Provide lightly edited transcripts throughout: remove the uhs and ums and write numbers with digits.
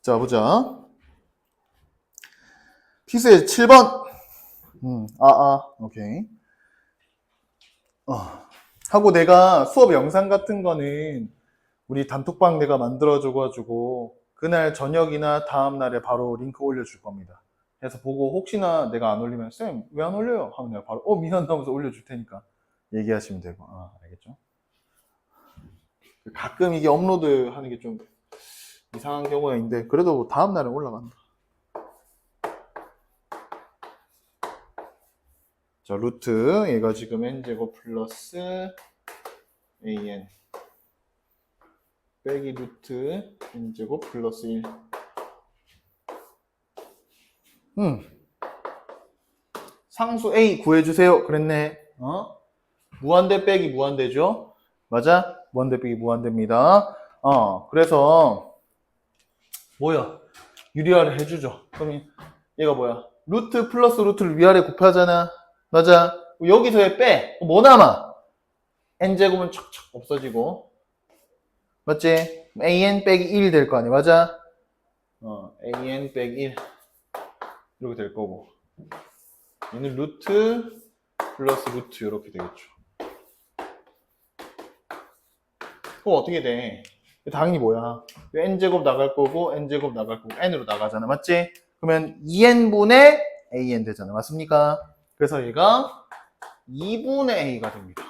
자, 보자. 필수의 7번. 오케이. 하고 내가 수업 영상 같은 거는 우리 단톡방 내가 만들어줘가지고 그날 저녁이나 다음날에 바로 링크 올려줄 겁니다. 그래서 보고 혹시나 내가 안 올리면 쌤, 왜 안 올려요? 하면 내가 바로 미안 하면서 올려줄 테니까 얘기하시면 되고. 알겠죠? 가끔 이게 업로드 하는 게 좀 이상한 경우가 있는데 그래도 다음날에 올라간다. 자, 루트 얘가 지금 n제곱 플러스 an 빼기 루트 n제곱 플러스 1. 상수 a 구해주세요. 그랬네. 무한대 빼기 무한대죠? 맞아? 무한대 빼기 무한대입니다. 그래서 뭐야? 유리화를 해주죠. 그럼 얘가 뭐야? 루트 플러스 루트를 위아래 곱하잖아. 맞아? 여기서의 빼. 뭐 남아? n제곱은 척척 없어지고. 맞지? an 빼기 1이 될 거 아니야. 맞아? an 빼기 1. 이렇게 될 거고. 얘는 루트 플러스 루트 이렇게 되겠죠. 그럼 어떻게 돼? 당연히 뭐야? n제곱 나갈 거고 n제곱 나갈 거고 n으로 나가잖아. 맞지? 그러면 2n분의 an 되잖아. 맞습니까? 그래서 얘가 2분의 a가 됩니다.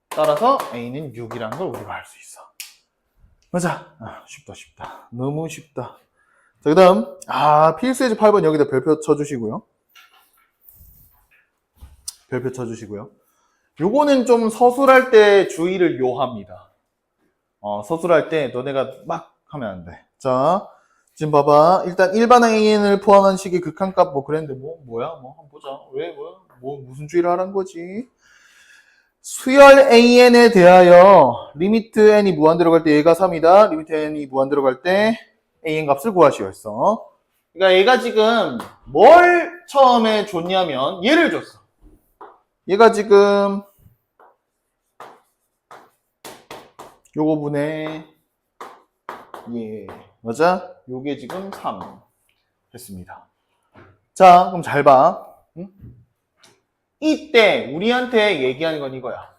따라서 a는 6이라는 걸 우리가 알 수 있어. 맞아. 쉽다. 너무 쉽다. 자, 그 다음 필수예제 8번 여기다 별표 쳐주시고요. 별표 쳐주시고요. 요거는 좀 서술할 때 주의를 요합니다. 서술할 때 너네가 막 하면 안 돼. 자, 지금 봐봐. 일단 일반 an을 포함한 식의 극한값 뭐 그랬는데 뭐야? 한번 보자. 왜 뭐야? 무슨 주의를 하라는 거지? 수열 an에 대하여 리미트 n이 무한대로 갈 때 얘가 3이다. 리미트 n이 무한대로 갈 때 an 값을 구하시오였어. 그러니까 얘가 지금 뭘 처음에 줬냐면 얘를 줬어. 얘가 지금 요거 분의 맞아? 요게 지금 3 됐습니다. 자, 그럼 잘 봐. 응? 이때 우리한테 얘기하는 건 이거야.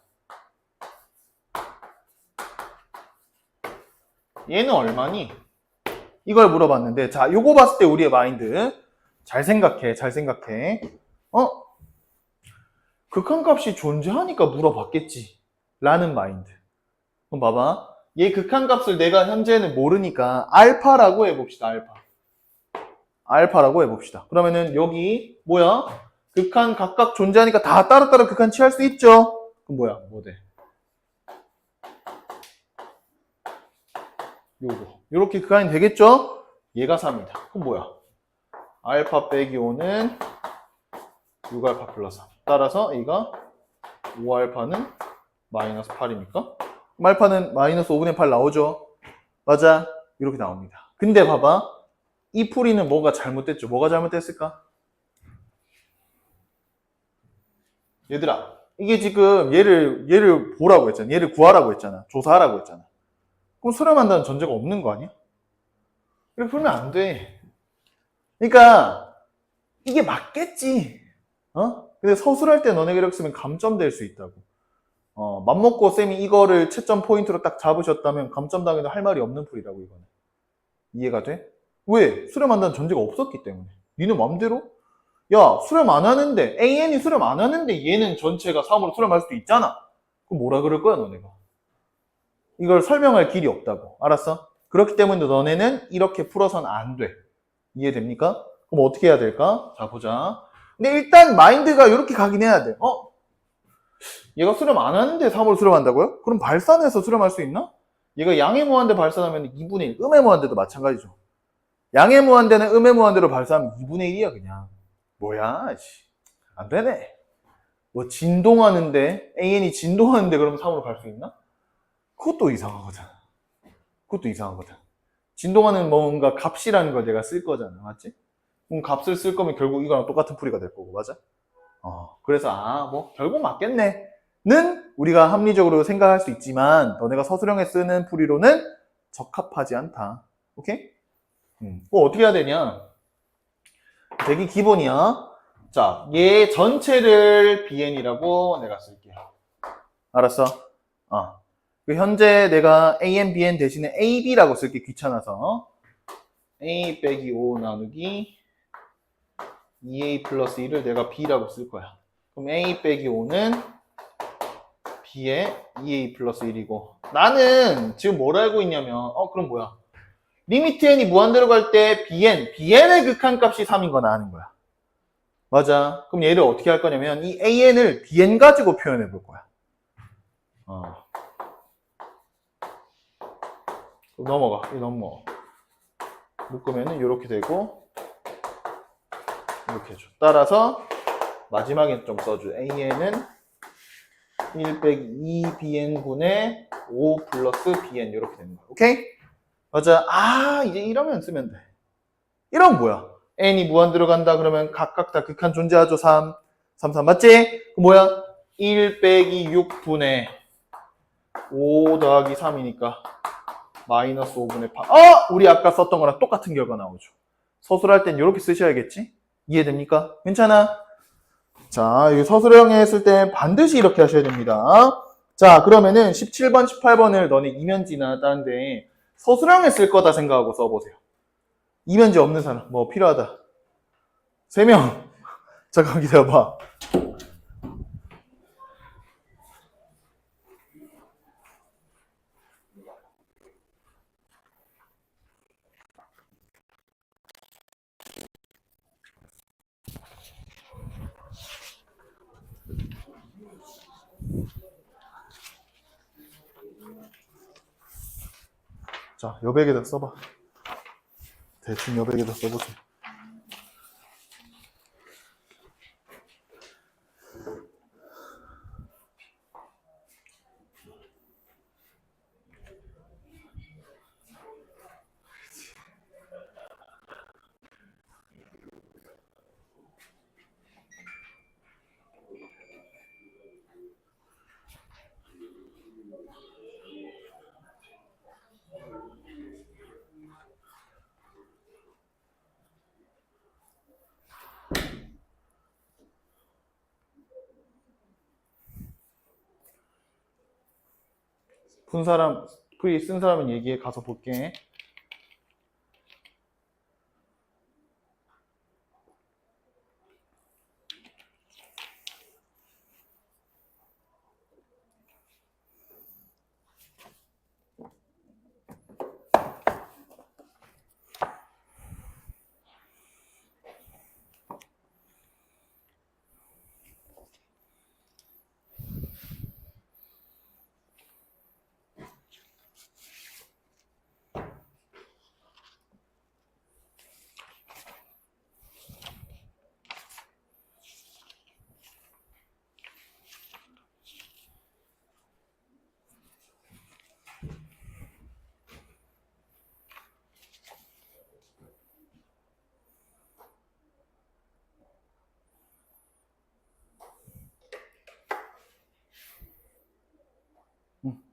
얘는 얼마니? 이걸 물어봤는데, 자, 요거 봤을 때 우리의 마인드 잘 생각해. 극한값이 존재하니까 물어봤겠지 라는 마인드. 그럼 봐봐. 얘 극한값을 내가 현재는 모르니까 알파라고 해봅시다. 알파라고 해봅시다. 그러면은 여기 뭐야? 극한 각각 존재하니까 다 따로따로 극한 취할 수 있죠? 그럼 뭐야? 뭐 돼? 요거. 요렇게 극한이 되겠죠? 얘가 3이다. 그럼 뭐야? 알파 빼기 5는 6알파 플러스 3. 따라서 A가 5알파는 마이너스 8입니까? 그럼 알파는 마이너스 5분의 8 나오죠? 맞아? 이렇게 나옵니다. 근데 봐봐. 이 풀이는 뭐가 잘못됐죠? 뭐가 잘못됐을까? 얘들아, 이게 지금 얘를 보라고 했잖아. 얘를 구하라고 했잖아. 조사하라고 했잖아. 그럼 수렴한다는 전제가 없는 거 아니야? 이렇게 풀면 안 돼. 그러니까 이게 맞겠지. 근데 서술할 때 너네가 이렇게 쓰면 감점될 수 있다고. 맘먹고 쌤이 이거를 채점 포인트로 딱 잡으셨다면 감점당해도 할 말이 없는 풀이라고 이거는. 이해가 돼? 왜? 수렴한다는 전제가 없었기 때문에. 니는 맘대로? 야, 수렴 안 하는데, AN이 수렴 안 하는데 얘는 전체가 3으로 수렴할 수도 있잖아. 그럼 뭐라 그럴 거야, 너네가? 이걸 설명할 길이 없다고. 알았어? 그렇기 때문에 너네는 이렇게 풀어서는 안 돼. 이해됩니까? 그럼 어떻게 해야 될까? 자, 보자. 근데 일단 마인드가 이렇게 가긴 해야 돼. 얘가 수렴 안 하는데 3으로 수렴한다고요? 그럼 발산해서 수렴할 수 있나? 얘가 양의 무한대 발산하면 2분의 1, 음의 무한대도 마찬가지죠. 양의 무한대는 음의 무한대로 발산하면 2분의 1이야 그냥. 뭐야 안 되네. 뭐 진동하는데 AN이 진동하는데 그러면 3으로 갈 수 있나? 그것도 이상하거든. 진동하는 뭔가 값이라는 걸 내가 쓸 거잖아. 맞지? 그럼 값을 쓸 거면 결국 이거랑 똑같은 풀이가 될 거고. 맞아? 그래서 뭐 결국 맞겠네 는 우리가 합리적으로 생각할 수 있지만 너네가 서술형에 쓰는 풀이로는 적합하지 않다. 오케이? 그거 어떻게 해야 되냐? 되게 기본이야. 자, 얘 전체를 bn이라고 내가 쓸게요. 알았어? 그 현재 내가 an, bn 대신에 ab라고 쓸게 귀찮아서. a 빼기 5 나누기 2a 플러스 1을 내가 b라고 쓸 거야. 그럼 a 빼기 5는 b에 2a 플러스 1이고 나는 지금 뭘 알고 있냐면 그럼 뭐야? 리미트 n이 무한대로 갈 때 bn의 극한값이 3인 거 나 아는 거야. 맞아. 그럼 얘를 어떻게 할 거냐면 이 an을 bn 가지고 표현해 볼 거야. 넘어가. 넘어가. 묶으면은 이렇게 되고 이렇게 해줘. 따라서 마지막에 좀 써줘. an은 1 빼기 2bn분의 5 플러스 bn 이렇게 되는 거야. 오케이? 맞아. 이제 이러면 쓰면 돼. 이러면 뭐야? n이 무한 들어간다 그러면 각각 다 극한 존재하죠. 3, 3 맞지? 뭐야? 1 빼기 6분의 5 더하기 3이니까 마이너스 5분의 8. 우리 아까 썼던 거랑 똑같은 결과 나오죠. 서술할 땐 이렇게 쓰셔야겠지? 이해됩니까? 괜찮아? 자, 이 서술형에 했을 때 반드시 이렇게 하셔야 됩니다. 자, 그러면은 17번, 18번을 너네 이면지 나왔다는데 서술형에 쓸 거다 생각하고 써보세요. 이면지 없는 사람, 뭐 필요하다. 3명. 잠깐 기다려봐. 자, 여백에다 써봐. 대충 여백에다 써보세요. 푼 사람, 프리 쓴 사람은 얘기해. 가서 볼게.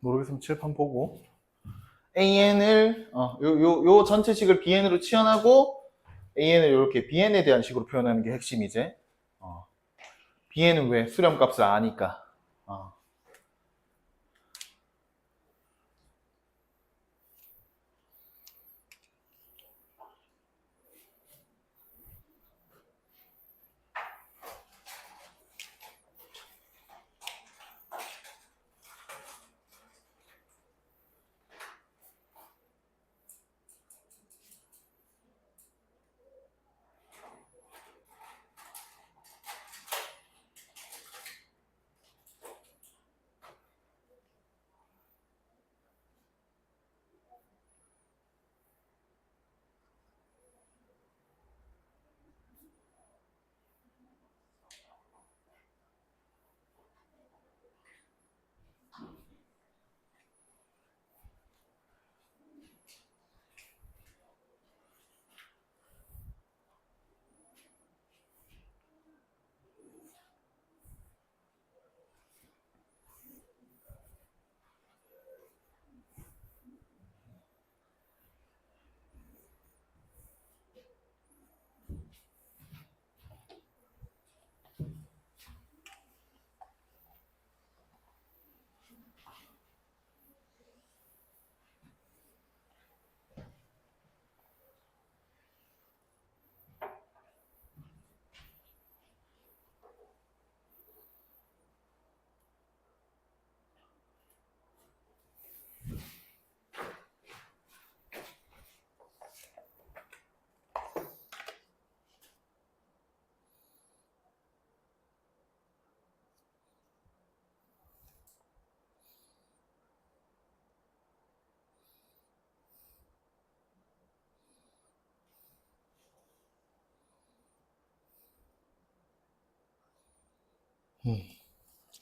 모르겠으면 칠판 보고. AN을, 요 전체식을 BN으로 치환하고, AN을 이렇게 BN에 대한 식으로 표현하는 게 핵심이지. BN은 왜? 수렴값을 아니까.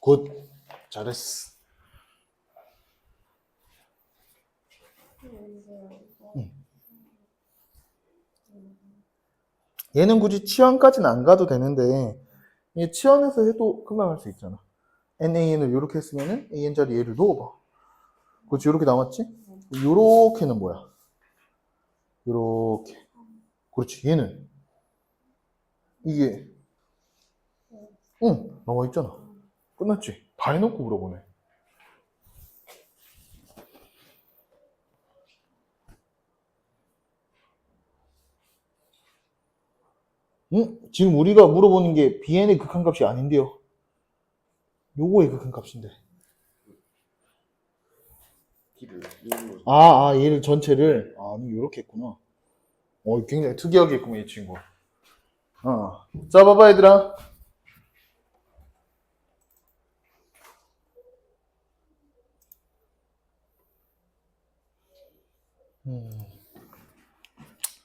굿. 잘했어. 얘는 굳이 치환까지는 안 가도 되는데, 얘 치환해서 해도 금방 할 수 있잖아. NAN을 이렇게 했으면은 AN 자리에 얘를 넣어봐. 그렇지, 이렇게 남았지? 요렇게는 뭐야? 요렇게. 그렇지, 얘는. 이게, 응, 나와 있잖아. 끝났지? 다 해놓고 물어보네. 응? 지금 우리가 물어보는 게 BN의 극한값이 아닌데요. 요거의 극한값인데. 얘를 전체를. 요렇게 했구나. 굉장히 특이하게 했구만, 이 친구. 자, 봐봐, 얘들아.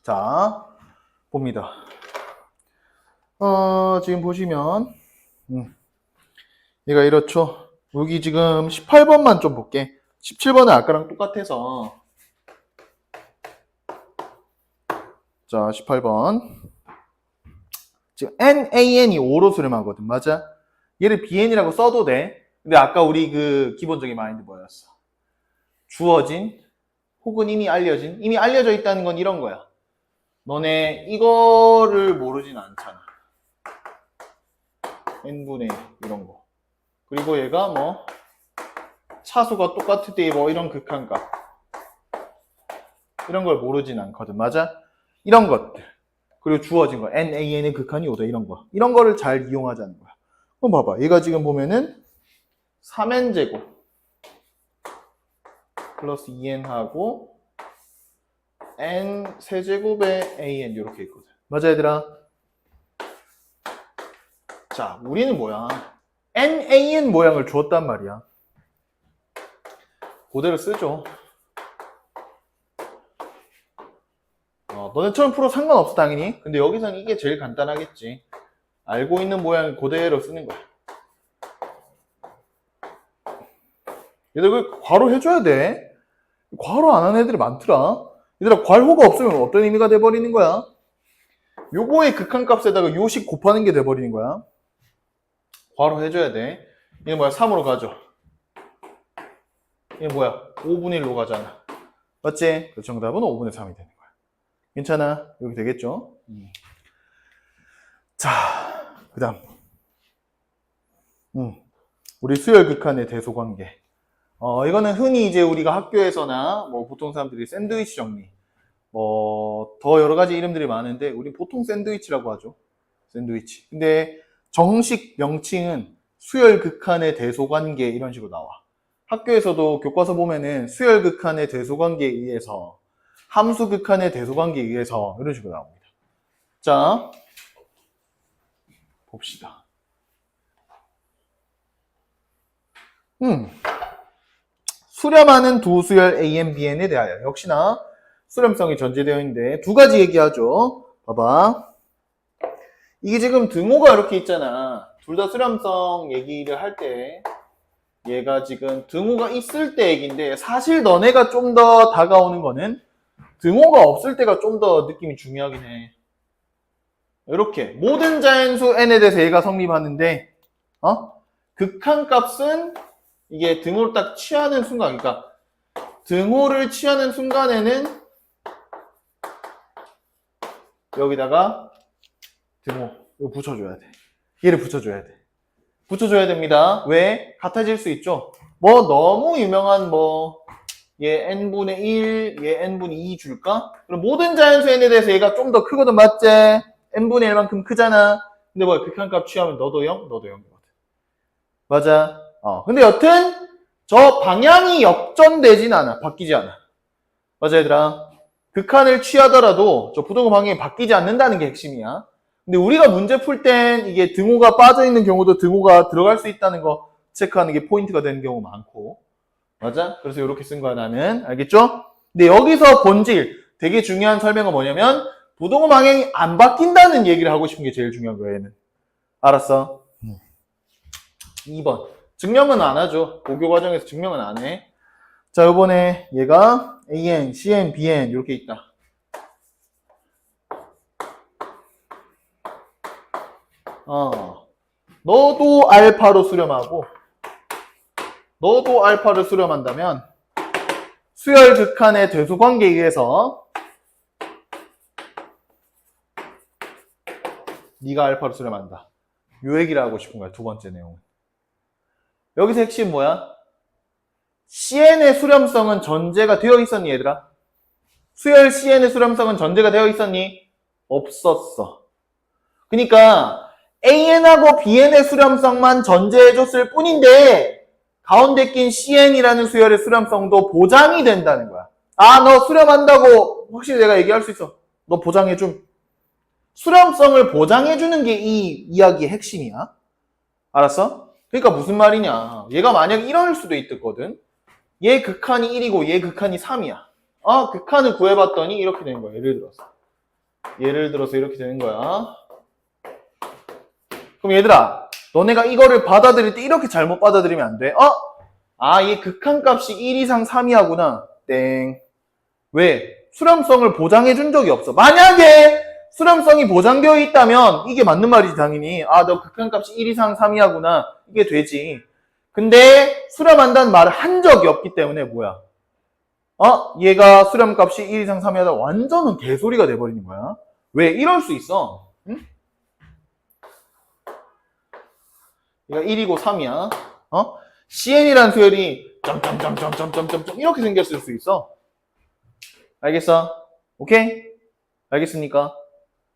자, 봅니다. 지금 보시면, 얘가 이렇죠. 여기 지금 18번만 좀 볼게. 17번은 아까랑 똑같아서. 자, 18번. 지금 NAN이 5로 수렴하거든. 맞아? 얘를 BN이라고 써도 돼. 근데 아까 우리 그 기본적인 마인드 뭐였어? 주어진, 혹은 이미 알려져 있다는 건 이런 거야. 너네 이거를 모르진 않잖아. n분의 이런 거. 그리고 얘가 뭐 차수가 똑같을 때 뭐 이런 극한값. 이런 걸 모르진 않거든. 맞아? 이런 것들. 그리고 주어진 거. NAN의 극한이 5다. 이런 거. 이런 거를 잘 이용하자는 거야. 그럼 봐봐. 얘가 지금 보면은 3n제곱 플러스 2n하고 n 세제곱의 an 이렇게 있거든. 맞아, 얘들아? 자, 우리는 뭐야? NAN 모양을 주었단 말이야. 그대로 쓰죠. 너네처럼 풀어 상관없어, 당연히. 근데 여기서는 이게 제일 간단하겠지. 알고 있는 모양을 그대로 쓰는 거야. 얘들 그 괄호 해줘야 돼. 괄호 안 하는 애들이 많더라. 얘들아, 괄호가 없으면 어떤 의미가 돼버리는 거야? 요거의 극한값에다가 요식 곱하는 게 돼버리는 거야. 괄호 해줘야 돼. 얘 뭐야? 3으로 가죠. 얘 뭐야? 5분의 1로 가잖아. 맞지? 그 정답은 5분의 3이 되는 거야. 괜찮아? 이렇게 되겠죠? 자, 그 다음. 우리 수열 극한의 대소관계. 이거는 흔히 이제 우리가 학교에서나 뭐 보통 사람들이 샌드위치 정리, 뭐 더 여러 가지 이름들이 많은데 우리 보통 샌드위치라고 하죠. 샌드위치. 근데 정식 명칭은 수열 극한의 대소관계 이런 식으로 나와. 학교에서도 교과서 보면은 수열 극한의 대소관계에 의해서, 함수 극한의 대소관계에 의해서 이런 식으로 나옵니다. 자, 봅시다. 수렴하는 두 수열 AN, BN에 대하여 역시나 수렴성이 전제되어 있는데 두 가지 얘기하죠. 봐봐. 이게 지금 등호가 이렇게 있잖아. 둘 다 수렴성 얘기를 할 때 얘가 지금 등호가 있을 때 얘기인데 사실 너네가 좀 더 다가오는 거는 등호가 없을 때가 좀 더 느낌이 중요하긴 해. 이렇게 모든 자연수 n에 대해서 얘가 성립하는데 극한값은 이게 등호를 딱 취하는 순간, 그러니까 등호를 취하는 순간에는 여기다가 등호 이거 붙여줘야 돼. 얘를 붙여줘야 돼. 붙여줘야 됩니다. 왜? 같아질 수 있죠. 뭐 너무 유명한 얘 n분의 1, 얘 n분의 2 줄까? 그럼 모든 자연수 n에 대해서 얘가 좀 더 크거든, 맞지? n분의 1만큼 크잖아. 근데 뭐야? 극한값 취하면 너도 0, 너도 0이거든. 맞아. 근데 여튼 저 방향이 역전되진 않아. 바뀌지 않아. 맞아, 얘들아. 극한을 취하더라도 저 부등호 방향이 바뀌지 않는다는 게 핵심이야. 근데 우리가 문제 풀 땐 이게 등호가 빠져있는 경우도 등호가 들어갈 수 있다는 거 체크하는 게 포인트가 되는 경우 많고. 맞아? 그래서 이렇게 쓴 거야, 나는. 알겠죠? 근데 여기서 본질, 되게 중요한 설명은 뭐냐면 부등호 방향이 안 바뀐다는 얘기를 하고 싶은 게 제일 중요한 거야, 얘는. 알았어? 2번. 증명은 안 하죠. 고교 과정에서 증명은 안 해. 자, 요번에 얘가 AN, CN, BN 이렇게 있다. 너도 알파로 수렴하고 너도 알파를 수렴한다면 수열 극한의 대수 관계에 의해서 네가 알파로 수렴한다. 요 얘기를 하고 싶은 거야. 두 번째 내용은. 여기서 핵심 뭐야? CN의 수렴성은 전제가 되어 있었니, 얘들아? 수열 CN의 수렴성은 전제가 되어 있었니? 없었어. 그러니까 AN하고 BN의 수렴성만 전제해줬을 뿐인데 가운데 낀 CN이라는 수열의 수렴성도 보장이 된다는 거야. 아, 너 수렴한다고 확실히 내가 얘기할 수 있어. 너 보장해줌. 수렴성을 보장해주는 게 이 이야기의 핵심이야. 알았어? 그러니까 무슨 말이냐. 얘가 만약 이럴 수도 있거든. 얘 극한이 1이고 얘 극한이 3이야. 아, 극한을 구해봤더니 이렇게 되는 거야. 예를 들어서 이렇게 되는 거야. 그럼 얘들아, 너네가 이거를 받아들일 때 이렇게 잘못 받아들이면 안 돼. 얘 극한값이 1 이상 3이야구나. 땡. 왜? 수렴성을 보장해준 적이 없어. 만약에 수렴성이 보장되어 있다면 이게 맞는 말이지 당연히. 너 극한값이 1 이상 3이야구나. 이게 되지. 근데 수렴한다는 말을 한 적이 없기 때문에 뭐야? 얘가 수렴값이 1 이상 3이야다. 완전은 개소리가 돼버리는 거야. 왜? 이럴 수 있어. 응? 얘가 1이고 3이야. CN이라는 수열이 점점점점점점점 이렇게 생겼을 수 있어. 알겠어? 오케이? 알겠습니까?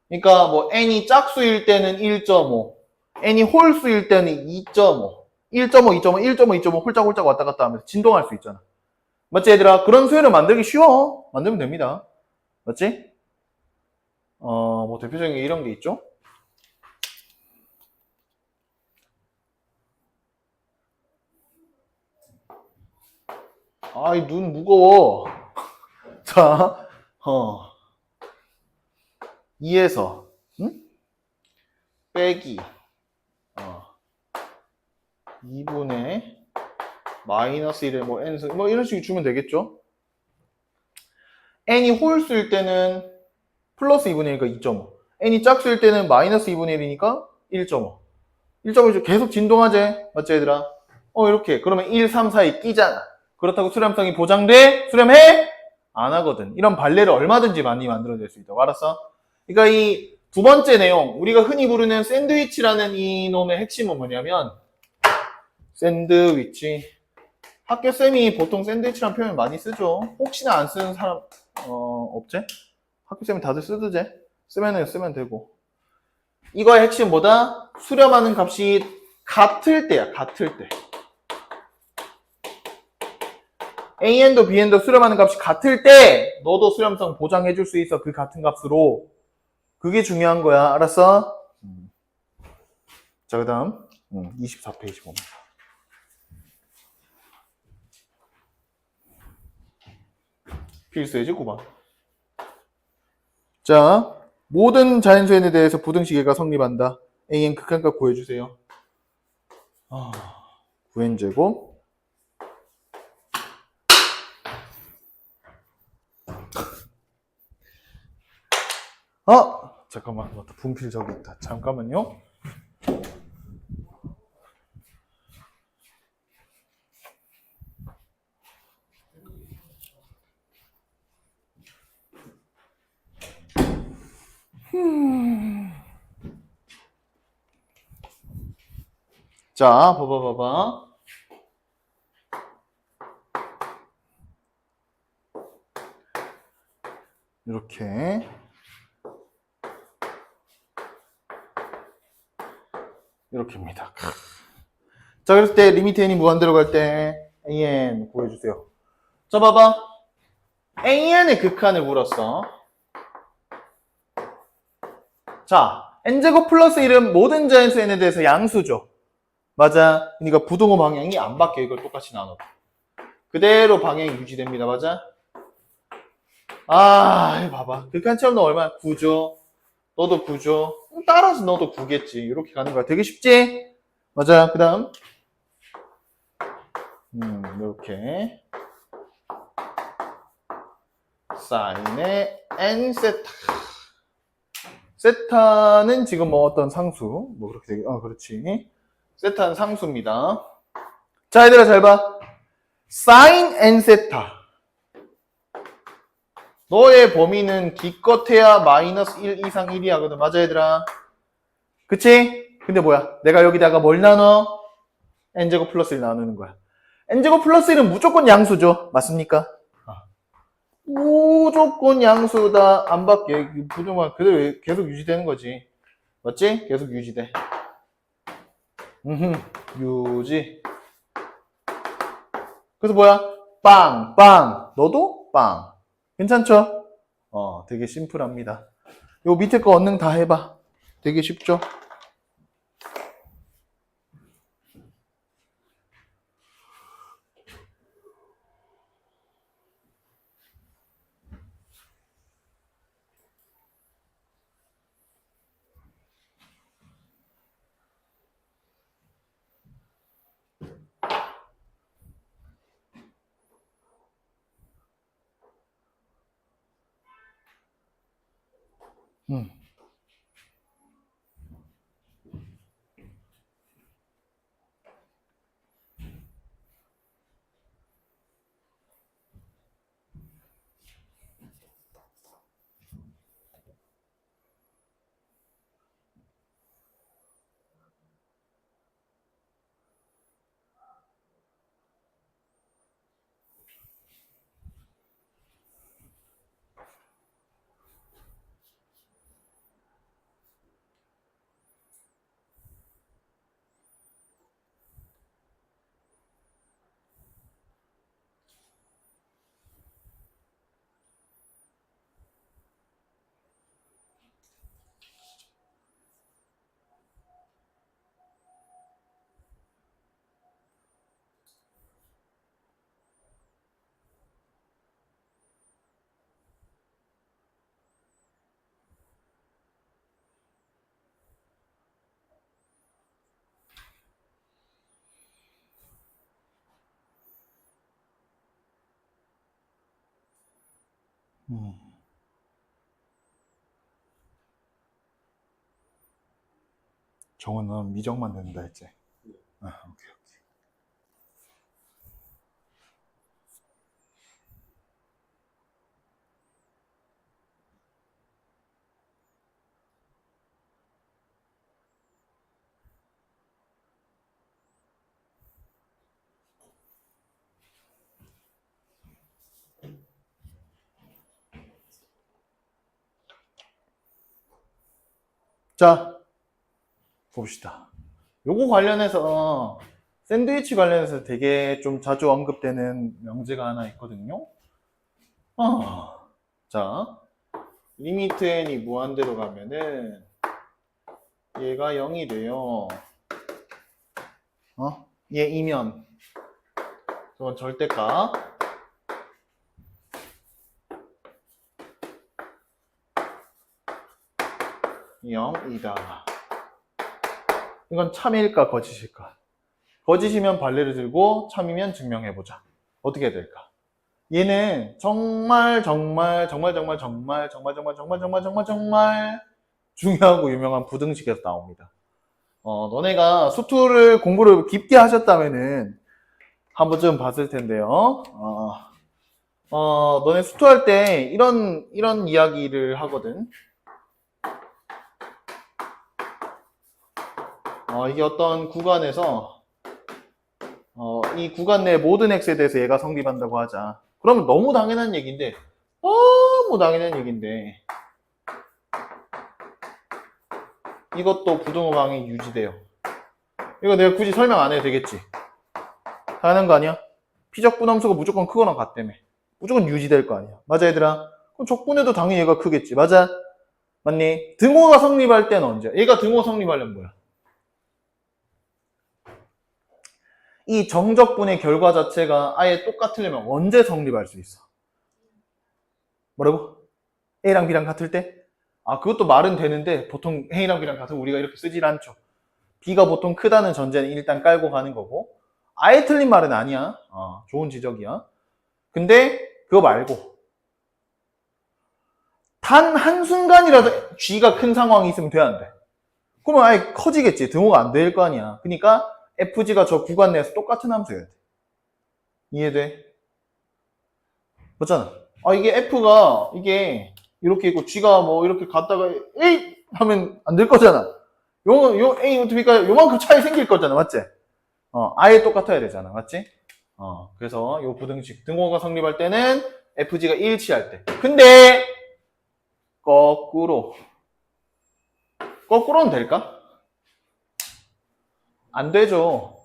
그러니까 뭐 n이 짝수일 때는 1.5, n이 홀수일 때는 2.5, 1.5, 2.5, 1.5, 2.5 홀짝홀짝 왔다 갔다 하면서 진동할 수 있잖아. 맞지 얘들아? 그런 수열을 만들기 쉬워. 만들면 됩니다. 맞지? 뭐 대표적인 게 이런 게 있죠? 이 눈 무거워. 자, 2에서 빼기 2분의 마이너스 1에 뭐 n 뭐 이런 식으로 주면 되겠죠? n이 홀수일 때는 플러스 2분의 1이니까 2.5. n이 짝수일 때는 마이너스 2분의 1이니까 1.5. 1.5 계속 진동하지? 맞지 얘들아? 이렇게. 그러면 1, 3, 4에 끼잖아. 그렇다고 수렴성이 보장돼? 수렴해? 안 하거든. 이런 발레를 얼마든지 많이 만들어낼 수 있다고. 알았어? 그러니까 이 두 번째 내용, 우리가 흔히 부르는 샌드위치라는 이놈의 핵심은 뭐냐면 샌드위치. 학교쌤이 보통 샌드위치라는 표현을 많이 쓰죠. 혹시나 안 쓰는 사람 없지? 학교쌤이 다들 쓰드제? 쓰면 되고. 이거의 핵심 뭐다? 수렴하는 값이 같을 때야. 같을 때. AN도 BN도 수렴하는 값이 같을 때 너도 수렴성 보장해줄 수 있어. 그 같은 값으로. 그게 중요한 거야. 알았어? 자, 그 다음 24페이지 봅니다. 필수예지 9번. 자, 모든 자연수에 대해서 부등식에가 성립한다. AN 극한값 구해주세요. 9n제곱 잠깐만, 맞다. 분필 저기 있다. 잠깐만요. 자, 봐봐. 이렇게. 이렇게입니다. 자, 그랬을 때 리미트 n이 무한대로 갈 때 an 구해주세요. 자, 봐봐. an의 극한을 물었어. 자, n제곱 플러스 1은 모든 자연수 n에 대해서 양수죠. 맞아. 그러니까 부등호 방향이 안 바뀌어. 이걸 똑같이 나눠. 그대로 방향이 유지됩니다. 맞아? 봐봐. 극한체험도 얼마야? 9죠. 너도 9죠. 따라서 너도 9겠지. 이렇게 가는 거야. 되게 쉽지? 맞아. 그 다음 이렇게 사인의 n 세타. 세타는 지금 뭐 어떤 상수, 뭐 그렇게 되게, 그렇지. 세타는 상수입니다. 자, 얘들아 잘 봐. 사인 n 세타. 너의 범위는 기껏해야 마이너스 1 이상 1이 하거든. 맞아, 얘들아? 그치? 근데 뭐야? 내가 여기다가 뭘 나눠? n제곱 플러스 1 나누는 거야. n제곱 플러스 1은 무조건 양수죠. 맞습니까? 무조건 양수다. 안 바뀌어. 부정만 그대로 계속 유지되는 거지. 맞지? 계속 유지돼. 유지. 그래서 뭐야? 빵, 빵. 너도 빵. 괜찮죠? 되게 심플합니다. 요 밑에 거 언능 다 해봐. 되게 쉽죠? 음. 정원은 미정만 된다 했지. 오케이. 자, 봅시다. 요거 관련해서 샌드위치 관련해서 되게 좀 자주 언급되는 명제가 하나 있거든요. 자, 리미트 n이 무한대로 가면은 얘가 0이 돼요. 얘 이면 저건 절대값. (0이다) 이건 참일까 거짓일까? 거짓이면 발레를 들고 참이면 증명해보자. 어떻게 해야 될까? 얘는 정말 중요하고 유명한 부등식에서 나옵니다. 너네가 수투를 공부를 깊게 하셨다면은 한 번쯤 봤을 텐데요. 너네 수투할 때 이런 이야기를 하거든. 이게 어떤 구간에서 이 구간 내 모든 x에 대해서 얘가 성립한다고 하자. 그러면 너무 당연한 얘기인데 이것도 부등호 방이 유지돼요. 이거 내가 굳이 설명 안 해도 되겠지? 당연한 거 아니야? 피적 분함수가 무조건 크거나 같다며. 무조건 유지될 거 아니야. 맞아, 얘들아? 그럼 적분해도 당연히 얘가 크겠지. 맞아? 맞니? 등호가 성립할 때는 언제? 얘가 등호 성립하려면 뭐야? 이 정적분의 결과 자체가 아예 똑같으려면 언제 성립할 수 있어? 뭐라고? A랑 B랑 같을 때? 그것도 말은 되는데 보통 A랑 B랑 같으면 우리가 이렇게 쓰질 않죠. B가 보통 크다는 전제는 일단 깔고 가는 거고 아예 틀린 말은 아니야. 좋은 지적이야. 근데 그거 말고 단 한순간이라도 G가 큰 상황이 있으면 돼, 안 돼? 그러면 아예 커지겠지. 등호가 안 될 거 아니야. 그러니까 FG가 저 구간 내에서 똑같은 함수여야 돼. 이해돼? 맞잖아. 이게 F가 이게 이렇게 있고 G가 뭐 이렇게 갔다가 에이 하면 안 될 거잖아. 요 A부터 B까지 요만큼 차이 생길 거잖아. 맞지? 아예 똑같아야 되잖아. 맞지? 그래서 요 부등식 등호가 성립할 때는 FG가 일치할 때. 근데 거꾸로는 될까? 안 되죠.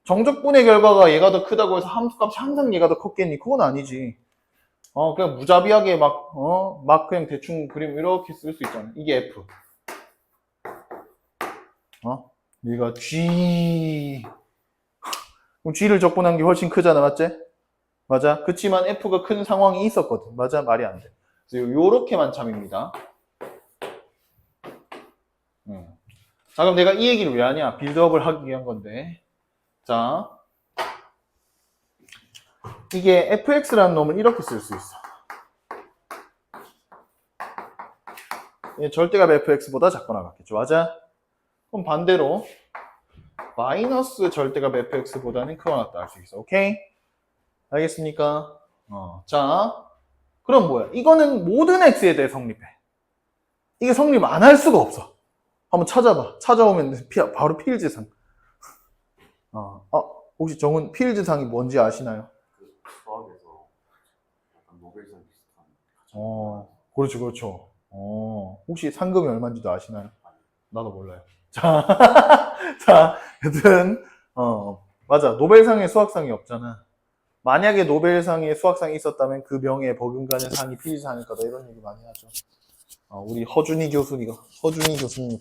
정적분의 결과가 얘가 더 크다고 해서 함수값이 항상 얘가 더 컸겠니? 그건 아니지. 그냥 무자비하게 막 그냥 대충 그림 이렇게 쓸 수 있잖아. 이게 F. 얘가 G. 그럼 G를 적분한 게 훨씬 크잖아. 맞지? 맞아. 그치만 F가 큰 상황이 있었거든. 맞아? 말이 안 돼. 그래서 요렇게만 참입니다. 자, 그럼 내가 이 얘기를 왜 하냐? 빌드업을 하기 위한 건데. 자, 이게 fx라는 놈을 이렇게 쓸 수 있어. 절대값 fx보다 작거나 같겠죠. 맞아? 그럼 반대로 마이너스 절대값 fx보다는 크거나 같다 할 수 있어. 오케이? 알겠습니까? 자, 그럼 뭐야? 이거는 모든 x에 대해 성립해. 이게 성립 안 할 수가 없어. 한번 찾아봐. 찾아오면 바로 필즈상. 혹시 정은 필즈상이 뭔지 아시나요? 수학에서 약간 노벨상 비슷한. 그렇죠, 그렇죠. 혹시 상금이 얼마인지도 아시나요? 나도 몰라요. 자, 여튼, 맞아. 노벨상에 수학상이 없잖아. 만약에 노벨상에 수학상이 있었다면 그 명예에 버금가는 상이 필즈상일 거다. 이런 얘기 많이 하죠. 우리 허준이 교수님이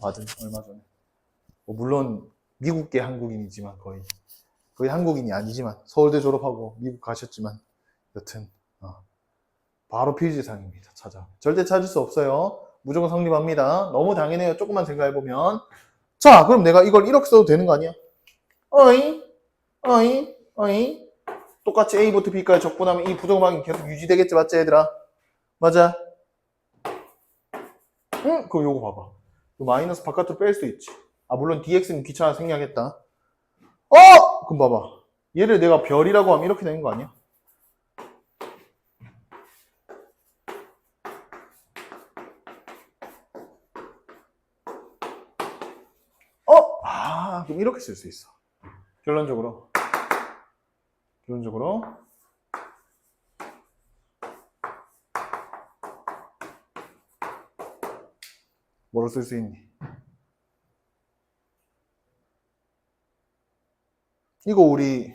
받은 얼마 전에. 물론 미국계 한국인이지만 거의 한국인이 아니지만 서울대 졸업하고 미국 가셨지만 여튼 바로 필즈상입니다. 절대 찾을 수 없어요. 무조건 성립합니다. 너무 당연해요. 조금만 생각해보면. 자, 그럼 내가 이걸 이렇게 써도 되는 거 아니야? 어이. 똑같이 A부터 B까지 적분하면 이 부정방이 계속 유지되겠지, 맞지, 얘들아? 맞아? 그럼 요거 봐봐. 마이너스 바깥으로 뺄 수 있지. 물론 dx는 귀찮아 생략했다. 그럼 봐봐. 얘를 내가 별이라고 하면 이렇게 되는 거 아니야? 그럼 이렇게 쓸 수 있어. 결론적으로 뭐로 쓸 수 있니? 이거 우리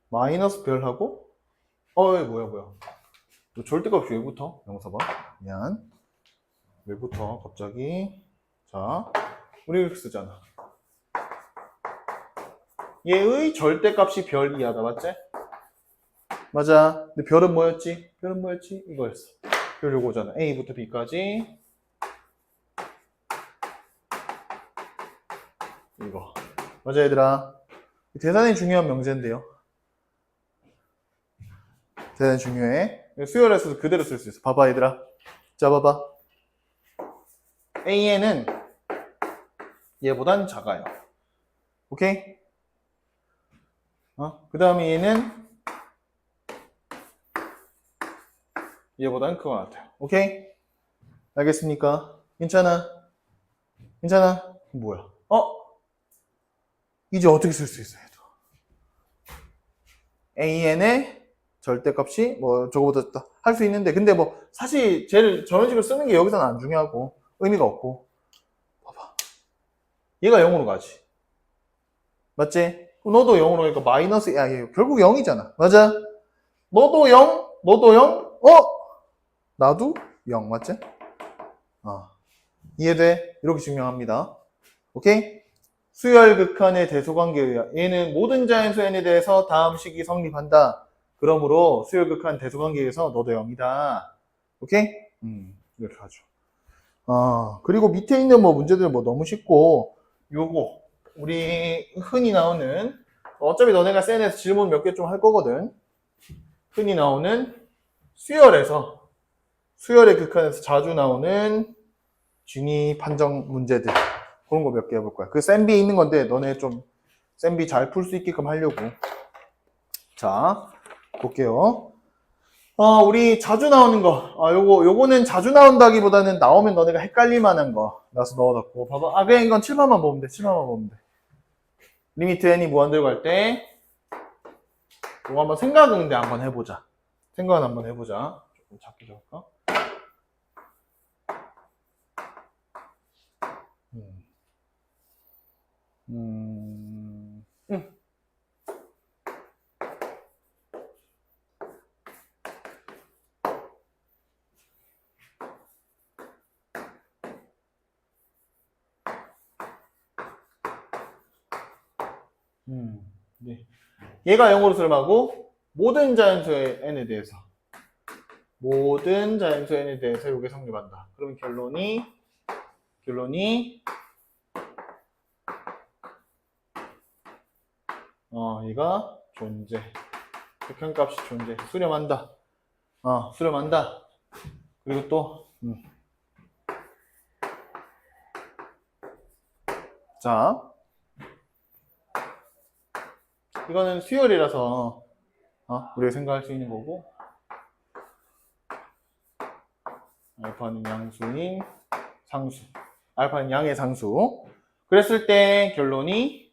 마이너스 별하고 뭐야 절대값이 왜부터? 영사봐. 미안. 왜부터 갑자기? 자, 우리 이렇게 쓰잖아. 얘의 절대값이 별 이하다. 맞지? 맞아. 근데 별은 뭐였지? 이거였어. 별 요거잖아. A부터 B까지. 이거. 맞아, 얘들아. 대단히 중요한 명제인데요. 대단히 중요해. 수열에서도 그대로 쓸 수 있어. 봐봐, 얘들아. 자, 봐봐. AN은 얘보단 작아요. 오케이? 그 다음에 얘는 얘보다는 그거 같아요. 오케이? 알겠습니까? 괜찮아? 뭐야? 이제 어떻게 쓸 수 있어요? AN의 절대값이 저거보다 할 수 있는데, 근데 사실 저런 식으로 쓰는 게 여기서는 안 중요하고 의미가 없고. 봐봐. 얘가 0으로 가지. 맞지? 너도 0으로 가니까 마이너스, 얘 결국 0이잖아. 맞아? 너도 0, 나도 0, 맞지? 이해돼? 이렇게 증명합니다. 오케이? 수열 극한의 대소관계에 의하 얘는 모든 자연수 n에 대해서 다음 식이 성립한다. 그러므로 수열 극한 대소관계에서 너도 0이다. 오케이? 이렇게 하죠. 그리고 밑에 있는 문제들은 너무 쉽고 요거 우리 흔히 나오는, 어차피 너네가 센에서 질문 몇 개 좀 할 거거든. 흔히 나오는 수열의 극한에서 자주 나오는 G니 판정 문제들, 그런 거 몇 개 해볼 거야. 그 센비에 있는 건데 너네 좀 센비 잘 풀 수 있게끔 하려고. 자, 볼게요. 우리 자주 나오는 거. 요거는 자주 나온다기보다는 나오면 너네가 헷갈릴 만한 거. 나서 넣어놨고. 봐봐. 그냥 이건 7번만 보면 돼. 7번만 보면 돼. 리미트 n이 무한대로 갈 때, 이거 한번 생각은 근데 한번 해보자. 생각은 한번 해보자. 조금 작게 적을까? 음. 네. 얘가 0으로 수렴하고 모든 자연수의 n에 대해서 이게 성립한다. 그러면 결론이 얘가 존재. 극한값이 존재. 수렴한다. 수렴한다. 그리고 또 자, 이거는 수열이라서 우리가 생각할 수 있는 거고, 알파는 양수인 상수, 알파는 양의 상수. 그랬을 때 결론이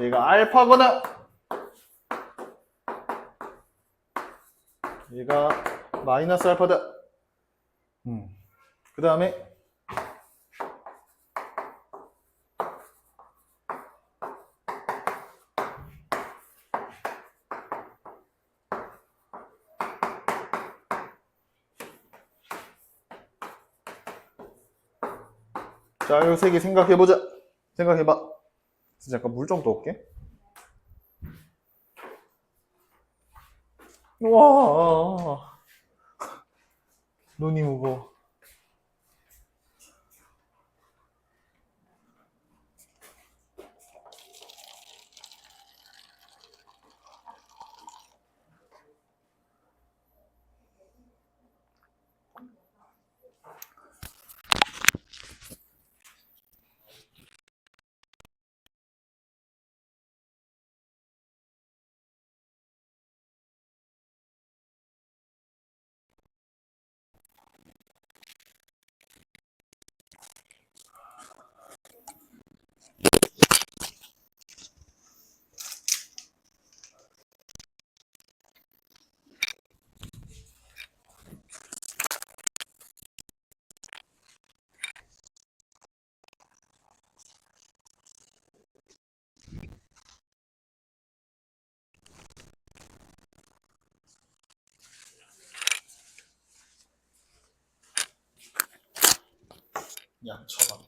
얘가 알파거나 얘가 마이너스 알파다. 그 다음에 자, 이 세 개 생각해보자. 생각해봐. 잠깐 물 좀 더 올게. 와, 눈이 무거워. 양처럼.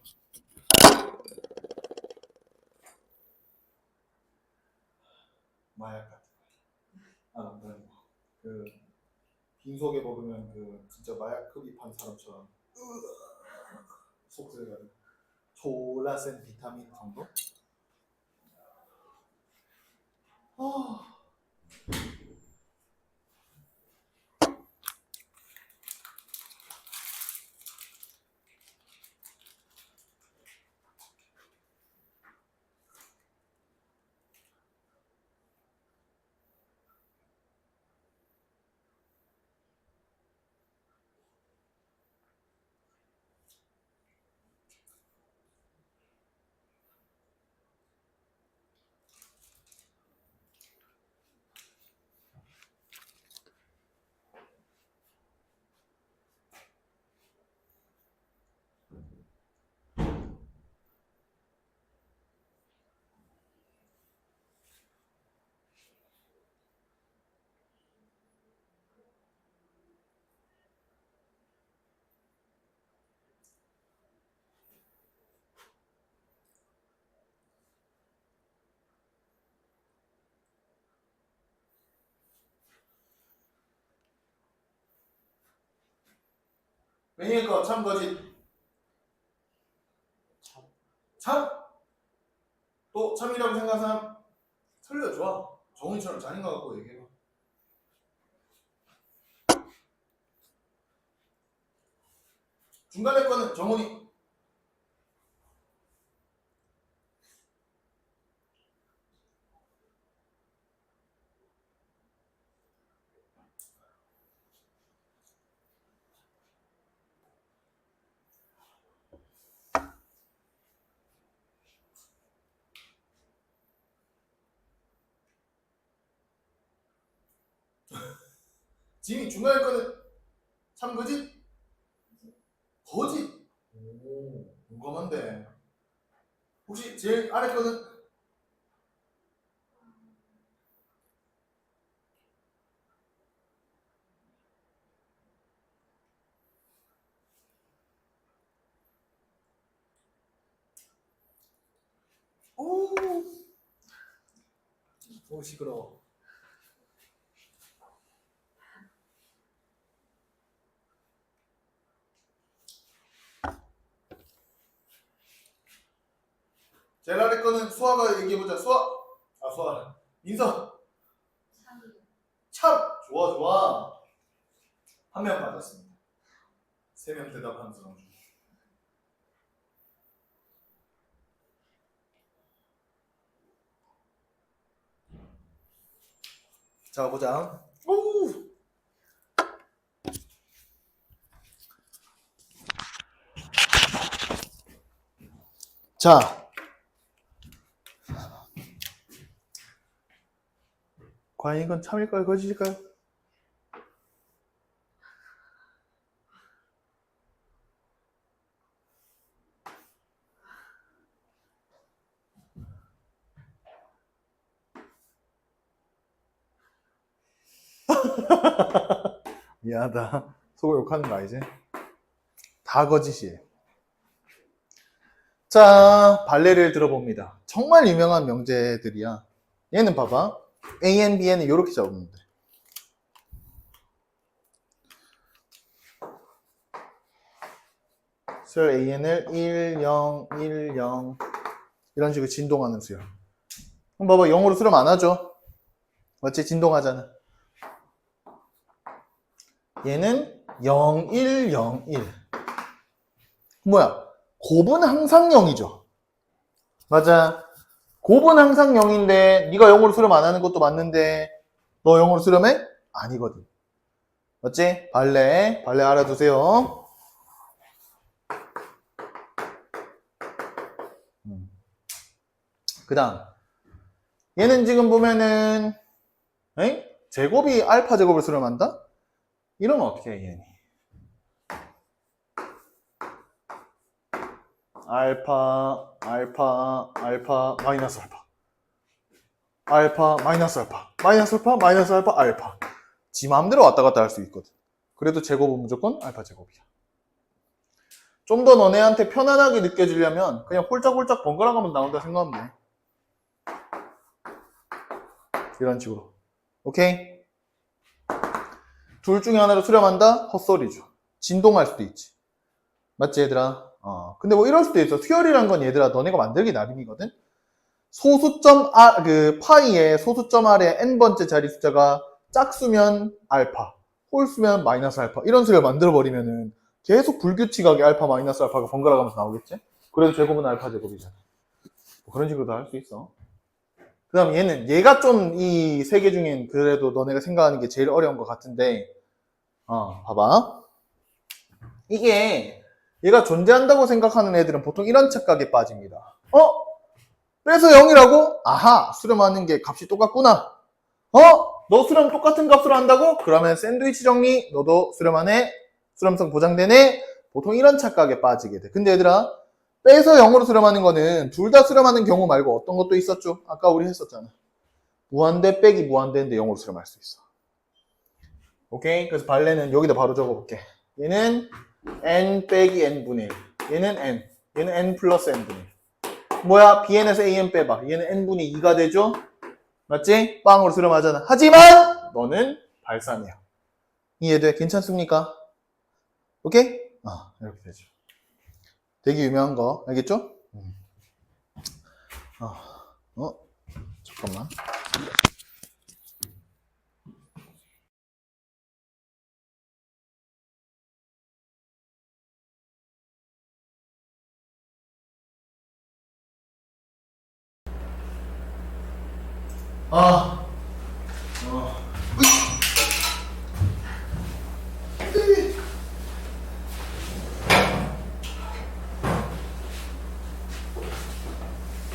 마약 같은 거. 그런 거. 빈속에 먹으면 진짜 마약 흡입한 사람처럼 속쓰리가 졸라 센 비타민 정도? 왜냐니까 참 거지. 참? 또 참이라고 생각하는 사람 틀려. 좋아. 정훈이처럼 자신감 갖고 얘기해봐. 중간에 거는 정훈이. 지미 중간에 거는 참 거짓? 거짓? 오, 궁금한데. 혹시 제일 아래 거는 오, 오 시끄러워. 제일 아래 거는 수아가 얘기해보자. 수아. 아 수아. 민서. 참. 좋아 좋아. 한 명 맞았습니다. 3명 대답하는 사람 중. 자 보자. 오. 자. 과연 이건 참일까요? 거짓일까요? 미안하다. 속을 욕하는 거 아니지? 다 거짓이에요. 자, 발레를 들어봅니다. 정말 유명한 명제들이야. 얘는 봐봐. AN, BN은 이렇게 적으면 돼. 수열 AN을 1, 0, 1, 0 이런 식으로 진동하는 수열. 그럼 봐봐. 0으로 수렴 안 하죠? 맞지? 진동하잖아. 얘는 0, 1, 0, 1. 뭐야? 곱은 항상 0이죠. 맞아. 곱은 항상 0인데 네가 0으로 수렴 안 하는 것도 맞는데 너 0으로 수렴해? 아니거든. 맞지? 발레 알아두세요. 그 다음 얘는 지금 보면은 제곱이 알파 제곱을 수렴한다? 이러면 어떻게 해 얘는? 알파 마이너스 알파 마이너스 알파 지 마음대로 왔다 갔다 할 수 있거든. 그래도 제곱은 무조건 알파 제곱이야. 좀 더 너네한테 편안하게 느껴지려면 그냥 홀짝홀짝 번갈아 가면 나온다 생각하면 돼. 이런 식으로. 오케이? 둘 중에 하나로 수렴한다? 헛소리죠. 진동할 수도 있지. 맞지 얘들아? 근데 뭐 이럴 수도 있어. 수열이란 건 얘들아 너네가 만들기 나름이거든. 소수점 파이의 소수점 아래 n번째 자리 숫자가 짝수면 알파, 홀수면 마이너스 알파 이런 수를 만들어 버리면은 계속 불규칙하게 알파 마이너스 알파가 번갈아 가면서 나오겠지? 그래도 제곱은 알파 제곱이잖아. 뭐 그런 식으로 다 할 수 있어. 그 다음 얘가 좀 이 세 개 중엔 그래도 너네가 생각하는 게 제일 어려운 것 같은데 봐봐. 이게 얘가 존재한다고 생각하는 애들은 보통 이런 착각에 빠집니다. 그래서 0이라고? 아하, 수렴하는 게 값이 똑같구나. 너 수렴 똑같은 값으로 한다고? 그러면 샌드위치 정리, 너도 수렴하네? 수렴성 보장되네? 보통 이런 착각에 빠지게 돼. 근데 얘들아, 빼서 0으로 수렴하는 거는 둘 다 수렴하는 경우 말고 어떤 것도 있었죠? 아까 우리 했었잖아. 무한대 빼기 무한대인데 0으로 수렴할 수 있어. 오케이? 그래서 발레는 여기다 바로 적어볼게. 얘는 n 빼기 n분의 1. 얘는 얘는 n 플러스 n분의 1. 뭐야? bn에서 an 빼봐. 얘는 n분의 2가 되죠? 맞지? 빵으로 수렴하잖아. 하지만 너는 발산이야. 이해돼? 괜찮습니까? 오케이? 이렇게 되죠. 되게 유명한 거 알겠죠? 잠깐만.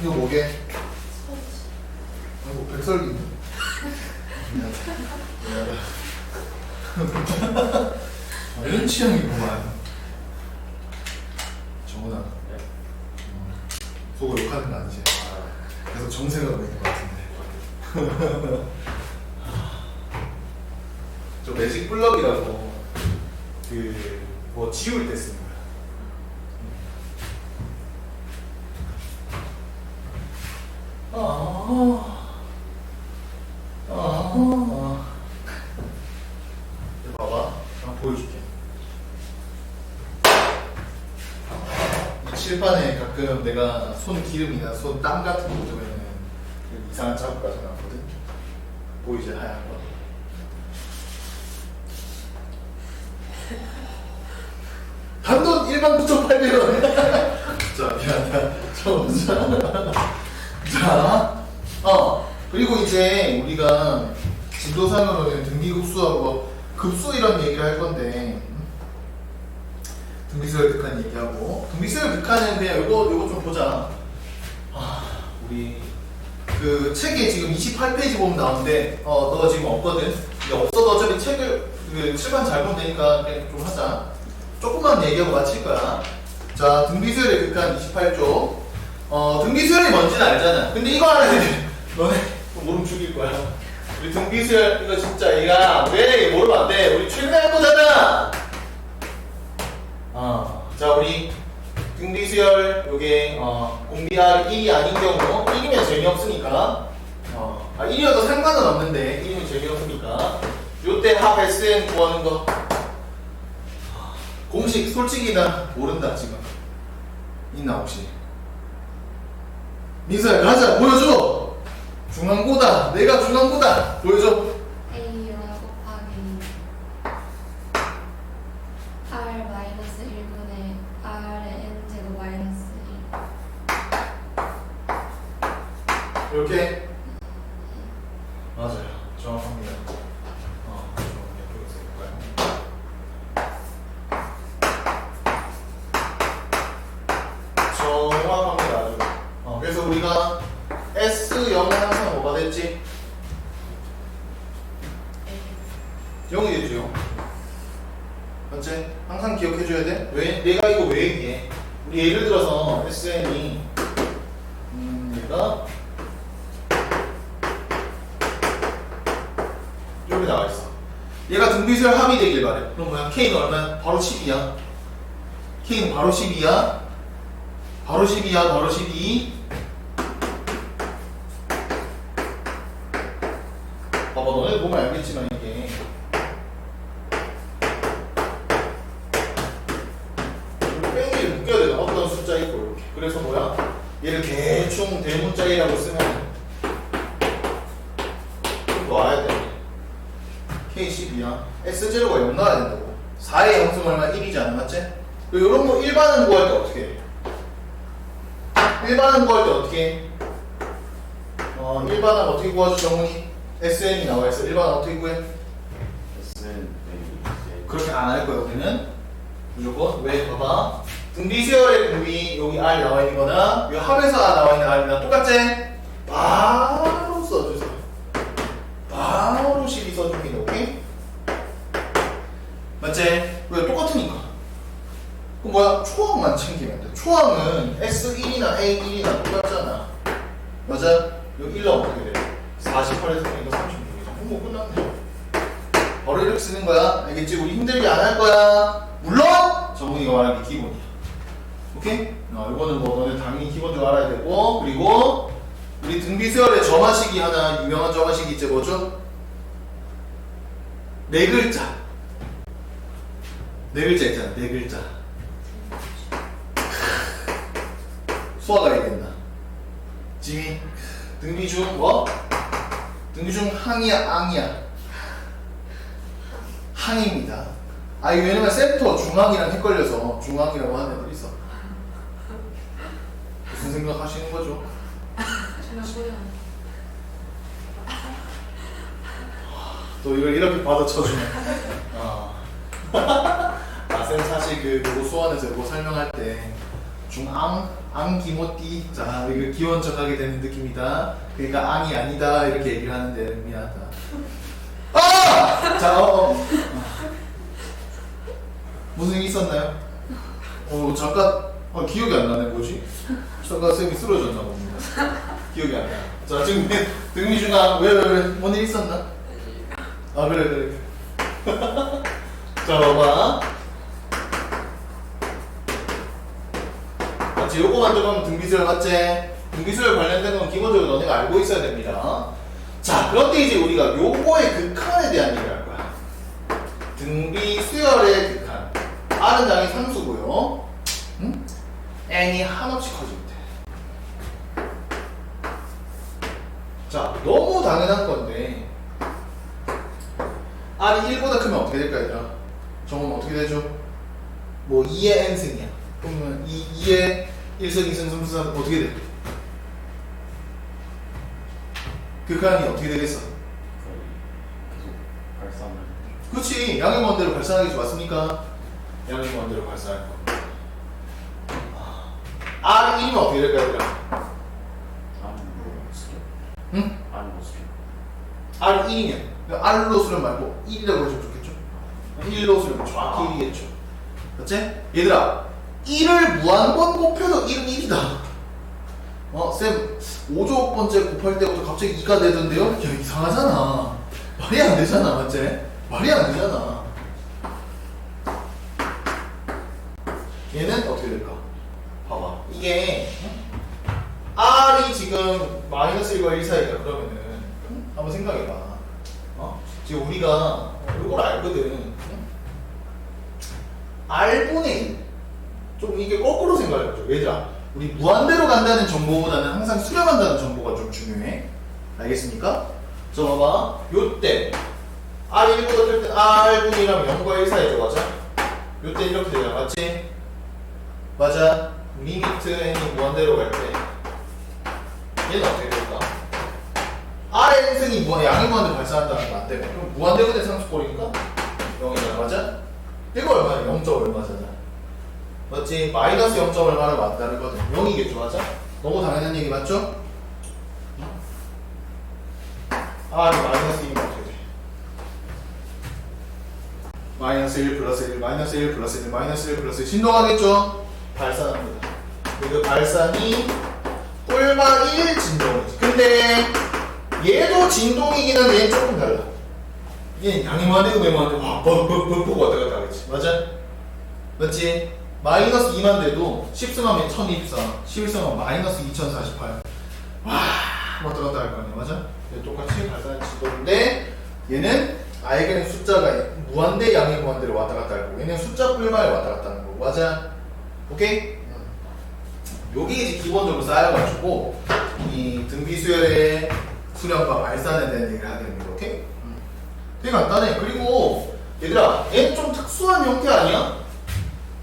이거 뭐게? 아이고, 백설기. 미안하다. 이런 취향이구만. 정훈아. 속으로 욕하는 거 아니지? 계속 정색하고 있는 것 같은데. 저 매직 플러그라고 뭐 지울 때 쓰는 거야. 이거 봐봐. 한번 보여줄게. 이 칠판에 가끔 내가 손 기름이나 손 땀 같은 거 묻으면은 이상한 자국가 나거든. 보이지? 하얀 거. 단돈 19,800원. 자, 미안하다. 자, 그리고 이제 우리가 진도상으로는 등기급수하고 급수 이런 얘기를 할 건데, 등비수열 극한 얘기하고, 등비수열 극한은 그냥 요거 좀 보자. 우리 그 책에 지금 28페이지 보면 나오는데, 너 지금 없거든? 근데 없어도 어차피 책을 그 칠판 잘 보면 되니까 그냥 좀 하자. 조금만 얘기하고 마칠 거야. 자, 등비수열의 극한 28조. 등비수열이 뭔지는 알잖아. 근데 이거 알아야 돼. 너네 모르면 죽일 거야. 우리 등비수열 이거 진짜 얘가 왜 모르면 안 돼. 우리 최근에 할 거잖아. 자, 우리 등비수열 요게 공비할 1이 아닌 경우 1이면 재미없으니까 1이어도 상관은 없는데 1이면 재미없으니까 요때 합 SN 구하는 거 공식 솔직히 나 모른다 지금. 있나 혹시? 민서야 가자 보여줘. 중앙고다. 내가 중앙고다. 보여줘. A 곱하기 R 마이너스 1분의 R의 N제곱 마이너스 1. 이렇게 맞아요. 정확합니다. 정확합니다. 아주. 그래서 우리가 S0은 항상 뭐가 됐지? 0이 됐죠. 맞지? 항상 기억해줘야 돼. 왜? 내가 이거 왜 얘기해? 우리 예를 들어서 SN이 얘가 여기 나와 있어. 얘가 등비수열 합이 되길 바래. 그럼 뭐야? K는 얼마야? 바로 10이야. K는 바로 10이야. 바로 10이야. 바로 12. 봐봐, 너네 보면 알겠지만 이게 뺑기를 묶여야 돼. 어떤 숫자 있고 이렇게. 그래서 뭐야? 얘를 대충 대문자 1이라고 쓰면 놔야 돼. K10이야. S0가 0 나와야 된다고. 4의 영승 얼마? 1이지 않아? 맞지? 이런 거 일반은 구할 때 어떻게 해? 일반은 구할 때 어떻게 해? 일반은 어떻게 구하죠, 정훈이? SN이 나와 있어. 일반은 어떻게 구해? SN 그렇게 안 할 거야, 우리는. 무조건. 왜? 봐봐. 등비수열의 공비, 여기 R 나와 있는 거나, 이 합에서 나와 있는 R이랑 똑같지? 바로 써주세요. 바로 12 써줍니다, 오케이? 맞지? 왜? 똑같으니까. 그럼 뭐야? 초항만 챙기면 돼. 초항은 S1이나 A1이나 똑같잖아. 맞아? 여기 1 넣으면 어떻게 돼? 48에서 이거 36이죠. 뭐 끝났네. 바로 이렇게 쓰는 거야. 알겠지? 우리 힘들게 안 할 거야. 물론 정훈이가 말하는 게 기본이야. 오케이? 이거는 뭐 너네 당연히 기본적으로 알아야 되고, 그리고 우리 등비수열의 점화식이 하나 유명한 점화식이 있지. 뭐죠? 네 글자. 네 글자 있잖아. 네 글자. 수학가 얘기했나? 지미 등비 중 뭐? 등비 중 항이야 앙이야? 항입니다. 아 이거 왜냐면 센터 중앙이랑 헷갈려서 중앙이라고 하는 애들이 있어. 무슨 생각 하시는 거죠? 뭐야? 또 이걸 이렇게 받아쳐주네. 쌤 사실 그거 수원에서 이거 설명할 때 중앙, 앙기모띠 자 이거 기원 정하게 되는 느낌이다. 그러니까 앙이 아니다 이렇게 얘기를 하는데 미안하다. 아! 자 무슨 일 있었나요? 잠깐 기억이 안 나네 뭐지? 잠깐 쌤이 쓰러졌나 봅니다. 기억이 안 나. 자 지금 등미 중앙 뭔 일 있었나? 아 그래 자 봐봐 맞지? 요거만 들어가면 등비수열 맞지? 등비수열 관련된 건 기본적으로 너네가 알고 있어야 됩니다. 자 그런데 이제 우리가 요거의 극한에 대한 얘기를 할 거야. 등비수열의 극한 R은 당연히 상수고요. 응? N이 한없이 커지면 돼. 자 너무 당연한 건데 R이 1보다 크면 어떻게 될까 얘들아? 정은 어떻게 되죠? 뭐 2의 n승이야. 그러면 2의 1승, 2승, 3승, 4승 어떻게 돼? 극한이 어떻게 되겠어? 계속 발산을. 그렇지. 양의 무한대로 발산하겠지 맞습니까? 양의 무한대로 발산할 거. R이 1이면 어떻게 될까 얘들아? 아니 뭐 수렴. 응? 아니 뭐 수렴. R이 1이면 R로 수렴 말고 1이라고 해주면 좋겠죠? 1로 수렴 정확히 1이겠죠? 맞지? 얘들아 1을 무한번 곱해도 1은 1이다. 쌤 5조 번째 곱할 때부터 갑자기 2가 되던데요? 야 이상하잖아. 말이 안 되잖아 맞지? 말이 안 되잖아. 얘는 어떻게 될까? 봐봐 이게 R이 지금 마이너스 1과 1 사이다 그러면은 한번 생각해봐. 지금 우리가 이걸 알거든. R분의 1. 좀 이게 거꾸로 생각해보죠. 얘들아, 우리 무한대로 간다는 정보보다는 항상 수렴한다는 정보가 좀 중요해. 알겠습니까? 저 봐봐. 요때 R1보다 클 때 R분의 1하면 0과 1 사이죠. 맞아? 요때 이렇게 되잖아. 맞지? 맞아. 리미트 n이 무한대로 갈 때 얘는 어떻게 될까? R의 n승이 양의 무한대로 발산한다는 거 안 되면 그럼 무한대분의 상수꼴이니까 0이잖아. 맞아? 이거 얼마야? 0. 얼마잖아. 맞지? 마이너스 0. 얼마를 맞다는 거든 0이겠죠. 맞아? 너무 당연한 얘기 맞죠? R이 마이너스 1이면 어떻게 돼? 마이너스 1 플러스 1 마이너스 1 플러스 1 마이너스 1 플러스 1 진동하겠죠? 발산합니다. 그 발산이 꼴마 1 진동이지. 근데 얘도 진동이긴 한데 얘는 조금 달라. 얘는 양이 무한대고 매무한대 뻑뻑뻑뻑 왔다 갔다 하겠지. 맞아? 맞지? 마이너스 2만 돼도 10승하면 1024 11승하면 마이너스 2048 와 왔다 갔다 할 거 아니야. 맞아? 얘 똑같이 발산의 진동인데 얘는 알게는 숫자가 무한대 양의 무한대로 왔다 갔다 할 거고 얘는 숫자 뿔마에 왔다 갔다 하는 거고. 맞아? 오케이? 요게 이제 기본적으로 쌓여가지고 이 등비수열의 수렴과 발산에 대한 얘기를 하게 됩니다. 오케이? 되게 간단해. 그리고 얘들아 얘는 좀 특수한 형태 아니야?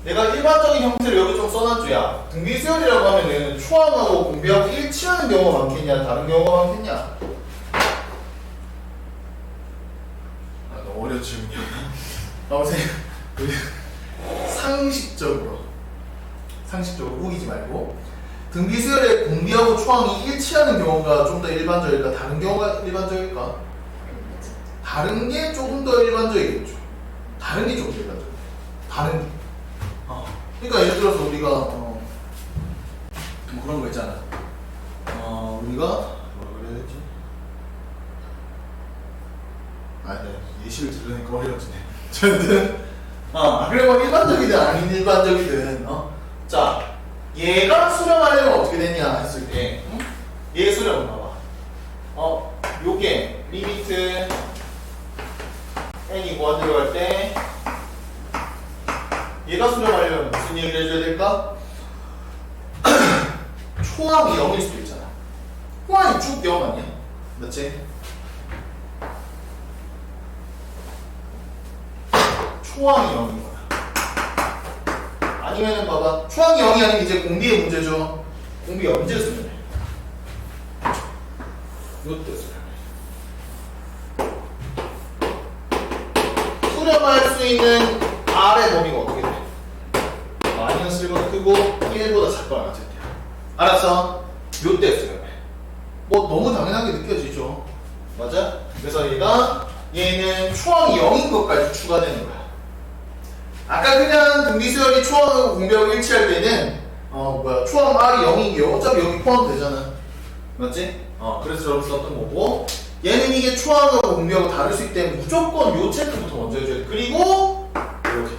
내가 일반적인 형태를 여기 좀 써놨죠. 야 등비수열이라고 하면 얘는 초항하고 공비하고 일치하는 경우가 많겠냐 다른 경우가 많겠냐? 아 너무 어려운 질문이야. 아무튼 상식적으로 우기지 말고 등비수열의 공비하고 초항이 일치하는 경우가 좀 더 일반적일까? 다른 경우가 일반적일까? 다른 게 조금 더 일반적이겠죠. 다른 게 조금 더 일반적. 다른 게. 그러니까 예를 들어서 우리가 뭐 그런 거 있잖아. 우리가 뭐라 그래야 되지? 네. 예시를 들으니까 어려워지네. 어쨌든 그래 뭐 일반적이든 아닌 일반적이든 자 얘가 수렴하려면 어떻게 되냐 했을 때 얘 수렴 봐봐. 요게 리미트 n이 무한대로 갈 때 얘가 수렴하려면 무슨 얘기를 해줘야 될까? 초항이 0일 수도 있잖아. 초항이 쭉 0 아니야? 맞지? 초항이 0인 거야. 아니면은 봐봐. 초항이 0이 아니면 이제 공비의 문제죠. 공비 언제 쓰면 돼? 이때 쓰면 돼. 수렴할 수 있는 R의 범위가 어떻게 돼? 마이너스 1보다 크고 1보다 작거나 같을 때야. 알았어? 요때 쓰면 돼. 뭐 너무 당연하게 느껴지죠. 맞아? 그래서 얘는 초항이 0인 것까지 추가되는 거야. 아까 그냥 등비수열이 초항하고 공비하고 일치할 때는 초항 R이 0인 게 어차피 여기 포함되잖아. 맞지? 그래서 저렇게 썼던 거고, 얘는 이게 초항하고 공비하고 다를 수 있기 때문에 무조건 요 체크부터 먼저 해줘야 돼. 그리고 이렇게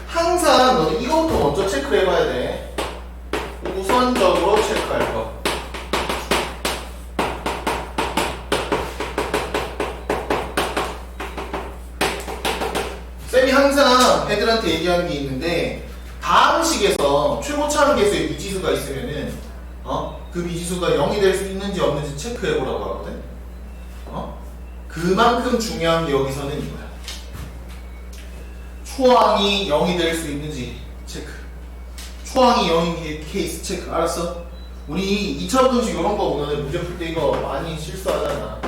항상 너는 이것부터 먼저 체크를 해봐야 돼. 우선적으로 체크할 거. 쌤이 항상 애들한테 얘기하는 게 있는데, 다항식에서 최고 차항계수의 미지수가 있으면은 그 미지수가 0이 될 수 있는지 없는지 체크해보라고 하거든. 그만큼 중요한 게 여기서는 이거야. 초항이 0이 될 수 있는지 체크. 초항이 0인 케이스 체크. 알았어? 우리 2차 부등식 이런 거 오늘 문제 풀 때 이거 많이 실수하잖아.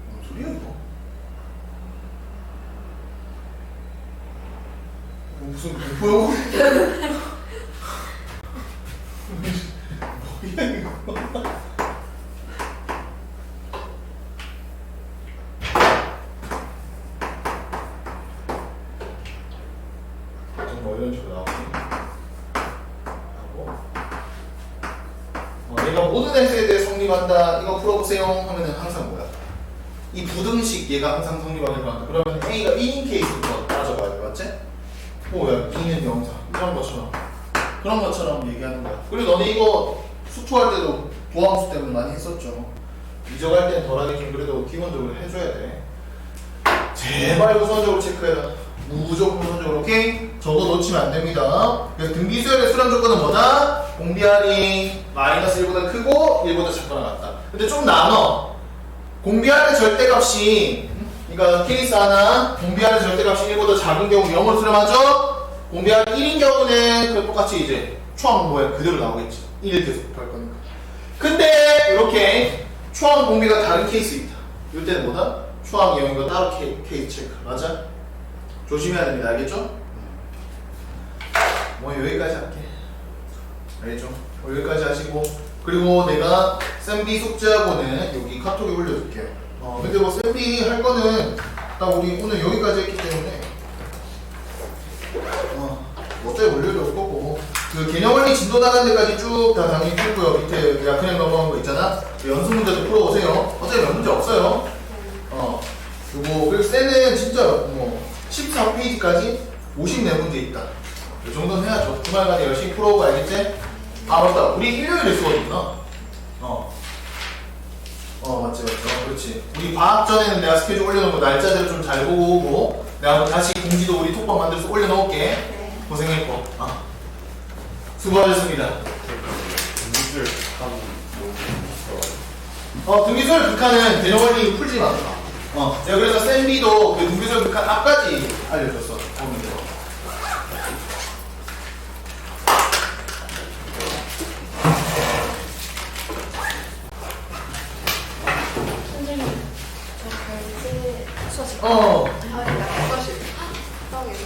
뭔 소리야 이거? 무슨 뭐야? 뭐야 이거? 뭐 이런 식으로 나오고 얘가 모든 x에 대해 성립한다. 이거 풀어보세요 하면은 항상 뭐야? 이 부등식 얘가 항상 성립하는 거야. 그러면 a가 1인 케이스부터 따져봐야 돼. 맞지? 야 b는 0사 그런 것처럼 얘기하는 거야. 그리고 너네 이거 수투할 때도 도함수 때문에 많이 했었죠. 이적할 때는 덜하겠지만 그래도 기본적으로 해줘야 돼. 제발 우선적으로 체크해라. 무조건 우선적으로. 오케이? 저거 놓치면 안 됩니다. 그래서 등비수열의 수렴 조건은 뭐다? 공비R이 마이너스 1보다 크고 1보다 작거나 같다. 근데 좀 나눠. 공비R의 절대값이, 그러니까 케이스 하나, 공비R의 절대값이 1보다 작은 경우 0으로 수렴하죠? 공비R 1인 경우는 그 똑같이 이제 초항 모양 그대로 나오겠지. 1을 계속 할 거니까. 근데 이렇게 초항 공비가 다른 케이스 있다. 이때는 뭐다? 초항 0이고 따로 케이스 체크. 맞아? 조심해야 됩니다. 알겠죠? 뭐 여기까지 할게. 알겠죠? 여기까지 하시고, 그리고 내가 쌤비 숙제하고는 여기 카톡에 올려줄게요. 근데 뭐 쌤비 할 거는 딱 우리 오늘 여기까지 했기 때문에 어차피 올려줄 거고, 그 개념원리 진도 나간 데까지 쭉 다 당연히 풀고요. 밑에 그냥 넘어간 거 있잖아. 연습 문제도 풀어보세요. 어차피 몇 문제 없어요. 요거 그리고 쌤은 진짜 뭐 14페이지까지 54문제 있다. 이 정도는 해야죠. 주말간에 열심히 풀어오고. 알겠지? 맞다. 우리 일요일에 수업이구나. 맞지. 그렇지. 우리 방학 전에는 내가 스케줄 올려놓은 거 날짜대로 좀 잘 보고 오고, 내가 한번 다시 공지도 우리 톡방 만들어서 올려놓을게. 고생했고. 수고하셨습니다. 등기술 등기술 극한은 개념원리 풀지 마. 내가 그래서 쌤비도 그 등기술 극한 앞까지 알려줬어. 선생님, 저 결제 수업. 어. 나 사실 떡이에요.